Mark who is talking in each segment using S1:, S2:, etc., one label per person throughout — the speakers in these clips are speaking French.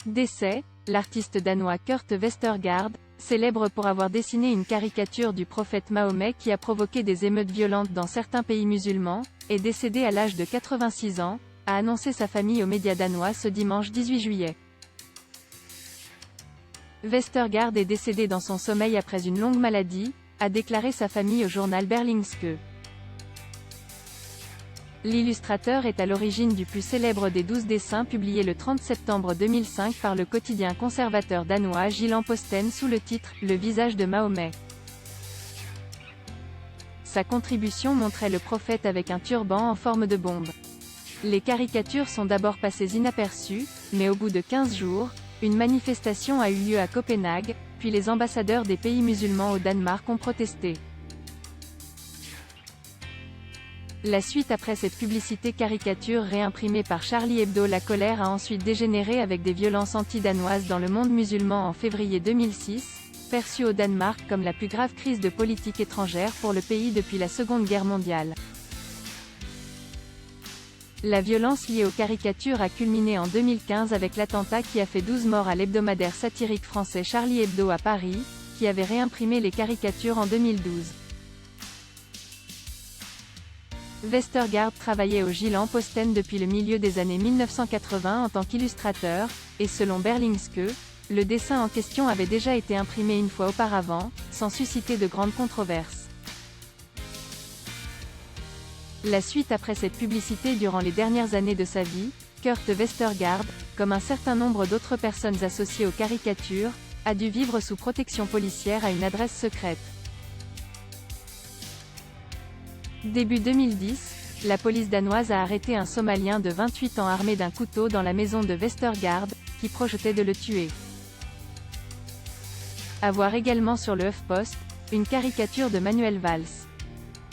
S1: Décès, l'artiste danois Kurt Westergaard, célèbre pour avoir dessiné une caricature du prophète Mahomet qui a provoqué des émeutes violentes dans certains pays musulmans, est décédé à l'âge de 86 ans, a annoncé sa famille aux médias danois ce dimanche 18 juillet. Westergaard est décédé dans son sommeil après une longue maladie, a déclaré sa famille au journal Berlingske. L'illustrateur est à l'origine du plus célèbre des 12 dessins publiés le 30 septembre 2005 par le quotidien conservateur danois Jyllands-Posten sous le titre « Le visage de Mahomet ». Sa contribution montrait le prophète avec un turban en forme de bombe. Les caricatures sont d'abord passées inaperçues, mais au bout de 15 jours, une manifestation a eu lieu à Copenhague, puis les ambassadeurs des pays musulmans au Danemark ont protesté. La suite après cette publicité caricature réimprimée par Charlie Hebdo, la colère a ensuite dégénéré avec des violences anti-danoises dans le monde musulman en février 2006, perçue au Danemark comme la plus grave crise de politique étrangère pour le pays depuis la Seconde Guerre mondiale. La violence liée aux caricatures a culminé en 2015 avec l'attentat qui a fait 12 morts à l'hebdomadaire satirique français Charlie Hebdo à Paris, qui avait réimprimé les caricatures en 2012. Westergaard travaillait au Jyllands-Posten depuis le milieu des années 1980 en tant qu'illustrateur, et selon Berlingske, le dessin en question avait déjà été imprimé une fois auparavant, sans susciter de grandes controverses. La suite après cette publicité durant les dernières années de sa vie, Kurt Westergaard, comme un certain nombre d'autres personnes associées aux caricatures, a dû vivre sous protection policière à une adresse secrète. Début 2010, la police danoise a arrêté un Somalien de 28 ans armé d'un couteau dans la maison de Westergaard, qui projetait de le tuer. À voir également sur le HuffPost, une caricature de Manuel Valls.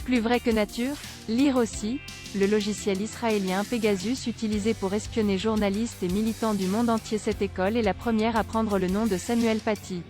S1: Plus vrai que nature? Lire aussi, le logiciel israélien Pegasus utilisé pour espionner journalistes et militants du monde entier. Cette école est la première à prendre le nom de Samuel Paty.